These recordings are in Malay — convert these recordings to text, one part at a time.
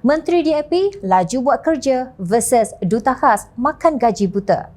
Menteri DAP laju buat kerja versus Duta Khas makan gaji buta.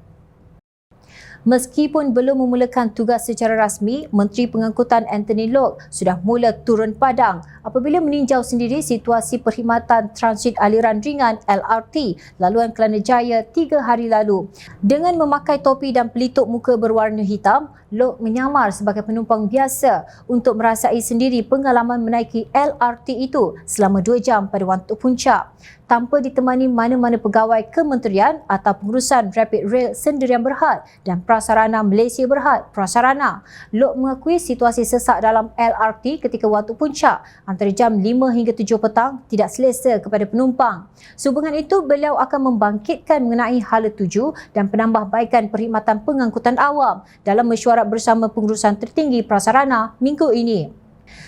Meskipun belum memulakan tugas secara rasmi, Menteri Pengangkutan Anthony Loke sudah mula turun padang apabila meninjau sendiri situasi perkhidmatan transit aliran ringan LRT laluan Kelana Jaya 3 hari lalu. Dengan memakai topi dan pelitup muka berwarna hitam, Loke menyamar sebagai penumpang biasa untuk merasai sendiri pengalaman menaiki LRT itu selama 2 jam pada waktu puncak, tanpa ditemani mana-mana pegawai kementerian atau pengurusan Rapid Rail Sendirian Berhad dan Prasarana Malaysia Berhad Prasarana. Loke mengakui situasi sesak dalam LRT ketika waktu puncak antara jam 5 hingga 7 petang tidak selesa kepada penumpang. Sehubungan itu, beliau akan membangkitkan mengenai hala tuju dan penambahbaikan perkhidmatan pengangkutan awam dalam mesyuarat bersama pengurusan tertinggi prasarana minggu ini.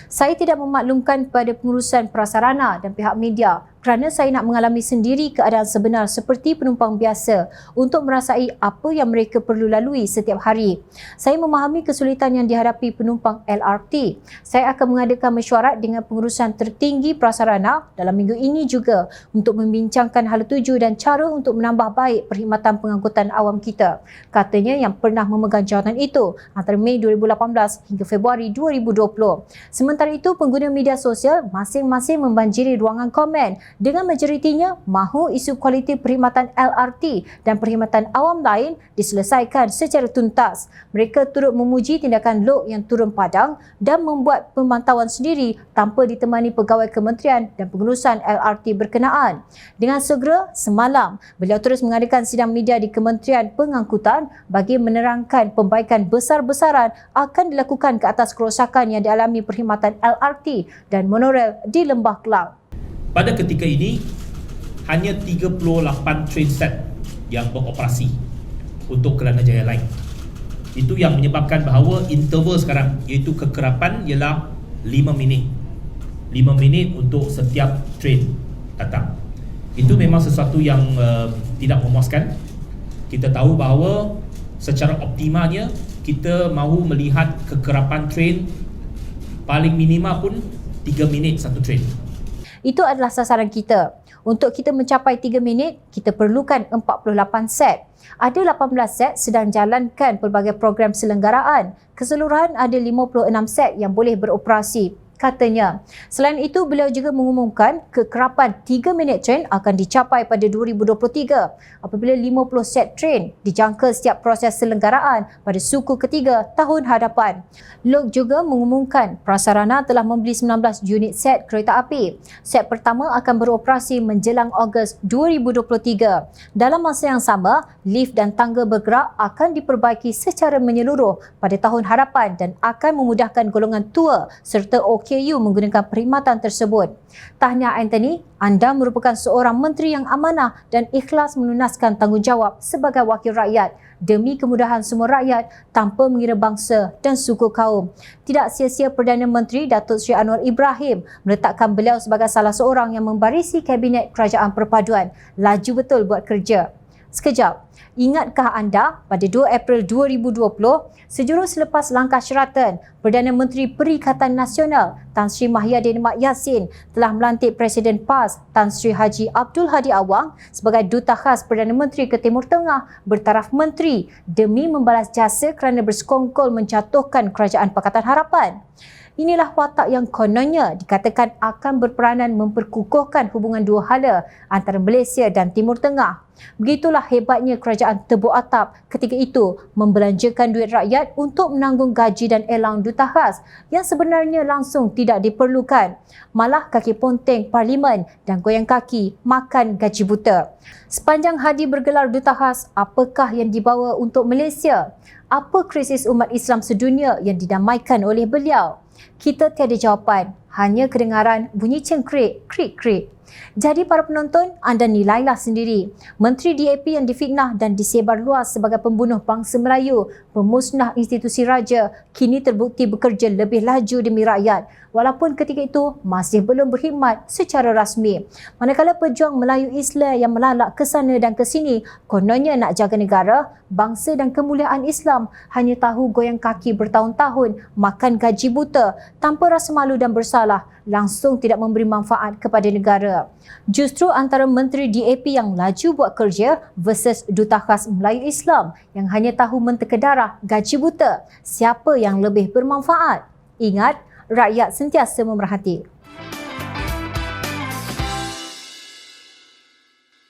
Saya tidak memaklumkan pada pengurusan prasarana dan pihak media kerana saya nak mengalami sendiri keadaan sebenar seperti penumpang biasa untuk merasai apa yang mereka perlu lalui setiap hari. Saya memahami kesulitan yang dihadapi penumpang LRT. Saya akan mengadakan mesyuarat dengan pengurusan tertinggi prasarana dalam minggu ini juga untuk membincangkan hala tuju dan cara untuk menambah baik perkhidmatan pengangkutan awam kita, katanya yang pernah memegang jawatan itu antara Mei 2018 hingga Februari 2020. Sementara itu, pengguna media sosial masing-masing membanjiri ruangan komen dengan majoritinya mahu isu kualiti perkhidmatan LRT dan perkhidmatan awam lain diselesaikan secara tuntas. Mereka turut memuji tindakan Loke yang turun padang dan membuat pemantauan sendiri tanpa ditemani pegawai kementerian dan pengurusan LRT berkenaan. Dengan segera, semalam, beliau terus mengadakan sidang media di Kementerian Pengangkutan bagi menerangkan pembaikan besar-besaran akan dilakukan ke atas kerosakan yang dialami perkhidmatan LRT dan monorail di Lembah Kelang. Pada ketika ini, hanya 38 train set yang beroperasi untuk Kelana Jaya Line. Itu yang menyebabkan bahawa interval sekarang, iaitu kekerapan ialah 5 minit. 5 minit untuk setiap train datang. Itu memang sesuatu yang tidak memuaskan. Kita tahu bahawa secara optimalnya, kita mahu melihat kekerapan train paling minima pun 3 minit satu train. Itu adalah sasaran kita. Untuk kita mencapai 3 minit, kita perlukan 48 set. Ada 18 set sedang jalankan pelbagai program selenggaraan. Keseluruhan ada 56 set yang boleh beroperasi, katanya. Selain itu, beliau juga mengumumkan kekerapan 3 minit train akan dicapai pada 2023 apabila 50 set train dijangka setiap proses selenggaraan pada suku ketiga tahun hadapan. Loke juga mengumumkan prasarana telah membeli 19 unit set kereta api. Set pertama akan beroperasi menjelang Ogos 2023. Dalam masa yang sama, lift dan tangga bergerak akan diperbaiki secara menyeluruh pada tahun hadapan dan akan memudahkan golongan tua serta OKU menggunakan perkhidmatan tersebut. Tahniah Anthony, anda merupakan seorang menteri yang amanah dan ikhlas melunaskan tanggungjawab sebagai wakil rakyat demi kemudahan semua rakyat tanpa mengira bangsa dan suku kaum. Tidak sia-sia Perdana Menteri Datuk Seri Anwar Ibrahim meletakkan beliau sebagai salah seorang yang membarisi Kabinet Kerajaan Perpaduan. Laju betul buat kerja. Sekejap, ingatkah anda pada 2 April 2020, sejurus selepas langkah syaratan, Perdana Menteri Perikatan Nasional Tan Sri Mahyadin Mat Yassin telah melantik Presiden PAS Tan Sri Haji Abdul Hadi Awang sebagai Duta Khas Perdana Menteri ke Timur Tengah bertaraf menteri demi membalas jasa kerana bersekongkol menjatuhkan Kerajaan Pakatan Harapan. Inilah watak yang kononnya dikatakan akan berperanan memperkukuhkan hubungan dua hala antara Malaysia dan Timur Tengah. Begitulah hebatnya kerajaan tebuk atap ketika itu membelanjakan duit rakyat untuk menanggung gaji dan elang duta khas yang sebenarnya langsung tidak diperlukan. Malah kaki ponteng parlimen dan goyang kaki makan gaji buta. Sepanjang Hadi bergelar duta khas, apakah yang dibawa untuk Malaysia? Apa krisis umat Islam sedunia yang didamaikan oleh beliau? Kita tiada jawapan, hanya kedengaran bunyi cengkrik, krik-krik. Jadi para penonton, anda nilailah sendiri. Menteri DAP yang difitnah dan disebar luas sebagai pembunuh bangsa Melayu, pemusnah institusi raja, kini terbukti bekerja lebih laju demi rakyat, walaupun ketika itu masih belum berkhidmat secara rasmi. Manakala pejuang Melayu Islam yang melalak ke sana dan ke sini, kononnya nak jaga negara, bangsa dan kemuliaan Islam, hanya tahu goyang kaki bertahun-tahun, makan gaji buta, tanpa rasa malu dan bersalah, langsung tidak memberi manfaat kepada negara. negara. Justru antara Menteri DAP yang laju buat kerja versus Duta Khas Melayu Islam yang hanya tahu menteka darah gaji buta, siapa yang lebih bermanfaat? Ingat, rakyat sentiasa memerhati.